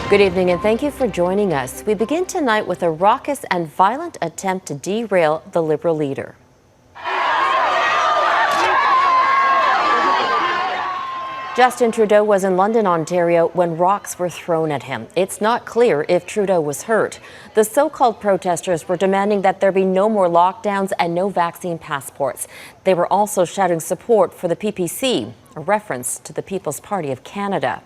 Good evening and thank you for joining us. We begin tonight with a raucous and violent attempt to derail the Liberal leader. Justin Trudeau was in London, Ontario when rocks were thrown at him. It's not clear if Trudeau was hurt. The so-called protesters were demanding that there be no more lockdowns and no vaccine passports. They were also shouting support for the PPC, a reference to the People's Party of Canada.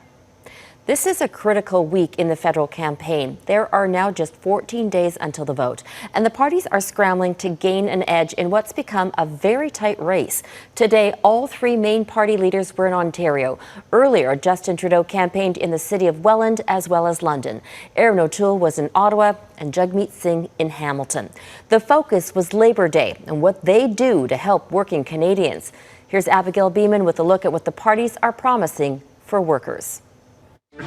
This is a critical week in the federal campaign. There are now just 14 days until the vote, and the parties are scrambling to gain an edge in what's become a very tight race. Today, all three main party leaders were in Ontario. Earlier, Justin Trudeau campaigned in the city of Welland as well as London. Erin O'Toole was in Ottawa and Jagmeet Singh in Hamilton. The focus was Labor Day and what they do to help working Canadians. Here's Abigail Beeman with a look at what the parties are promising for workers.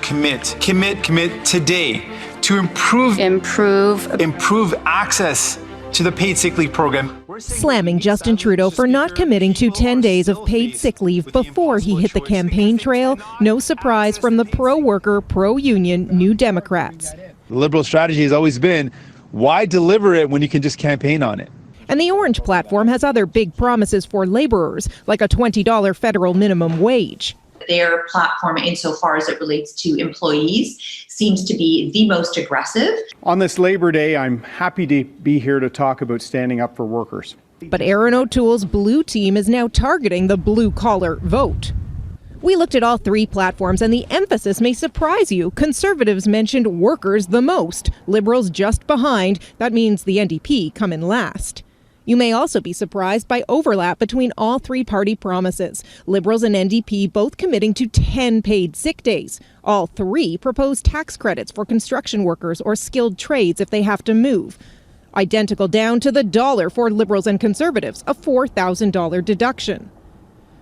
Commit today to improve access to the paid sick leave program. Slamming Justin Trudeau for not committing to 10 days of paid sick leave before he hit the campaign trail. No surprise from the pro-worker, pro-union New Democrats. The Liberal strategy has always been, why deliver it when you can just campaign on it? And the Orange platform has other big promises for laborers, like a $20 federal minimum wage. Their platform, insofar as it relates to employees, seems to be the most aggressive. On this Labor Day, I'm happy to be here to talk about standing up for workers. But Erin O'Toole's Blue team is now targeting the blue-collar vote. We looked at all three platforms, and the emphasis may surprise you. Conservatives mentioned workers the most, Liberals just behind. That means the NDP come in last. You may also be surprised by overlap between all three party promises. Liberals and NDP both committing to 10 paid sick days. All three propose tax credits for construction workers or skilled trades if they have to move. Identical down to the dollar for Liberals and Conservatives, a $4,000 deduction.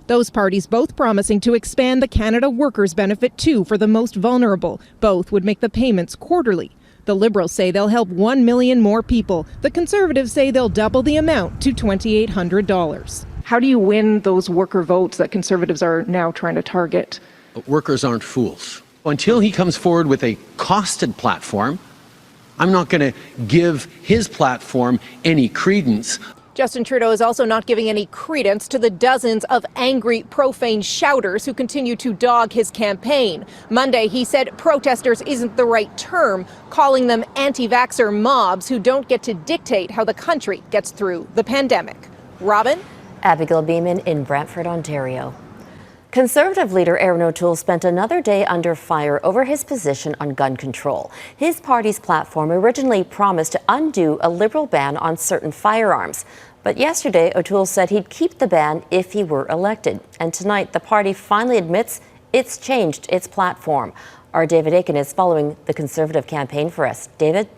Those parties both promising to expand the Canada Workers' Benefit too for the most vulnerable. Both would make the payments quarterly. The Liberals say they'll help 1 million more people. The Conservatives say they'll double the amount to $2,800. How do you win those worker votes that Conservatives are now trying to target? Workers aren't fools. Until he comes forward with a costed platform, I'm not going to give his platform any credence. Justin Trudeau is also not giving any credence to the dozens of angry, profane shouters who continue to dog his campaign. Monday, he said protesters isn't the right term, calling them anti-vaxxer mobs who don't get to dictate how the country gets through the pandemic. Robin? Abigail Beeman in Brantford, Ontario. Conservative leader Erin O'Toole spent another day under fire over his position on gun control. His party's platform originally promised to undo a Liberal ban on certain firearms. But yesterday, O'Toole said he'd keep the ban if he were elected. And tonight, the party finally admits it's changed its platform. Our David Aiken is following the Conservative campaign for us. David?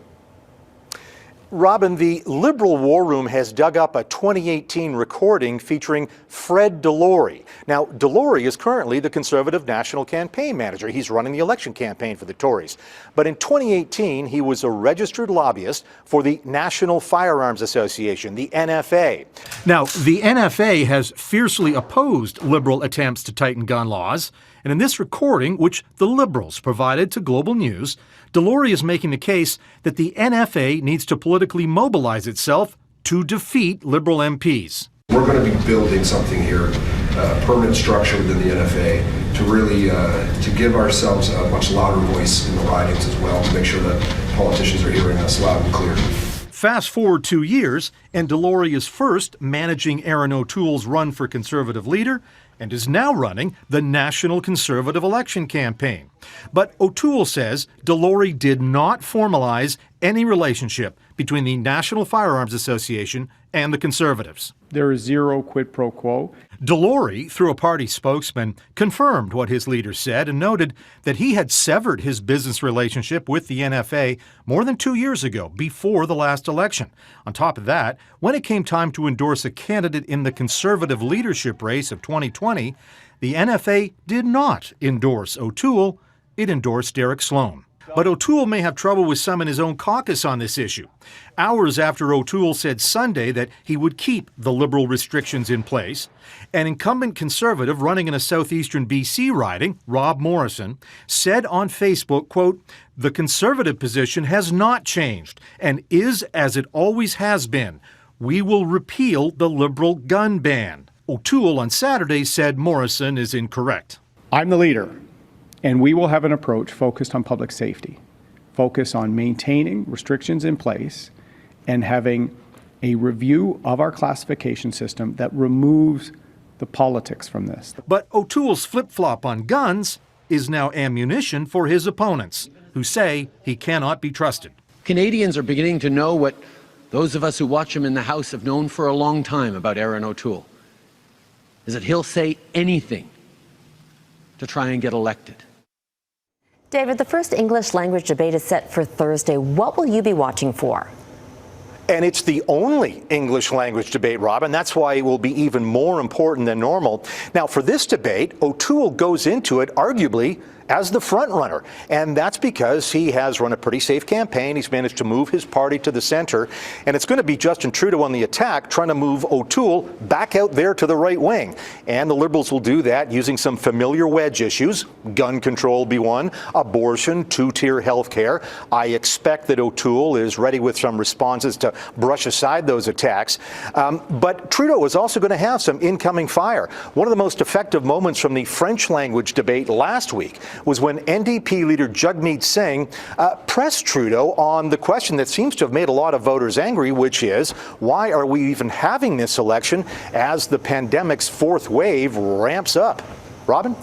Robin, the Liberal War Room has dug up a 2018 recording featuring Fred Delory. Now, Delory is currently the Conservative National Campaign Manager. He's running the election campaign for the Tories. But in 2018, he was a registered lobbyist for the National Firearms Association, the NFA. Now, the NFA has fiercely opposed Liberal attempts to tighten gun laws. And in this recording, which the Liberals provided to Global News, Delory is making the case that the NFA needs to politically mobilize itself to defeat Liberal MPs. We're going to be building something here, a permanent structure within the NFA to really to give ourselves a much louder voice in the ridings as well, to make sure that politicians are hearing us loud and clear. Fast forward 2 years, and Delory is first managing Erin O'Toole's run for Conservative leader and is now running the National Conservative election campaign. But O'Toole says Delory did not formalize any relationship between the National Firearms Association and the Conservatives. There is zero quid pro quo. Delory, through a party spokesman, confirmed what his leader said and noted that he had severed his business relationship with the NFA more than 2 years ago, before the last election. On top of that, when it came time to endorse a candidate in the Conservative leadership race of 2020, the NFA did not endorse O'Toole. It endorsed Derek Sloan. But O'Toole may have trouble with some in his own caucus on this issue. Hours after O'Toole said Sunday that he would keep the Liberal restrictions in place, an incumbent Conservative running in a southeastern BC riding, Rob Morrison, said on Facebook, quote, "The Conservative position has not changed and is as it always has been. We will repeal the Liberal gun ban." O'Toole on Saturday said Morrison is incorrect. I'm the leader, and we will have an approach focused on public safety, focused on maintaining restrictions in place and having a review of our classification system that removes the politics from this. But O'Toole's flip-flop on guns is now ammunition for his opponents, who say he cannot be trusted. Canadians are beginning to know what those of us who watch him in the House have known for a long time about Aaron O'Toole, is that he'll say anything to try and get elected. David, the first English language debate is set for Thursday. What will you be watching for? And it's the only English language debate, Rob, and that's why it will be even more important than normal. Now, for this debate, O'Toole goes into it arguably as the front runner, and that's because he has run a pretty safe campaign. He's managed to move his party to the center, and it's going to be Justin Trudeau on the attack, trying to move O'Toole back out there to the right wing. And the Liberals will do that using some familiar wedge issues. Gun control will be one, abortion, two-tier health care. I expect that O'Toole is ready with some responses to brush aside those attacks. But Trudeau is also going to have some incoming fire. One of the most effective moments from the French language debate last week was when NDP leader Jagmeet Singh pressed Trudeau on the question that seems to have made a lot of voters angry, which is, why are we even having this election as the pandemic's fourth wave ramps up? Robin?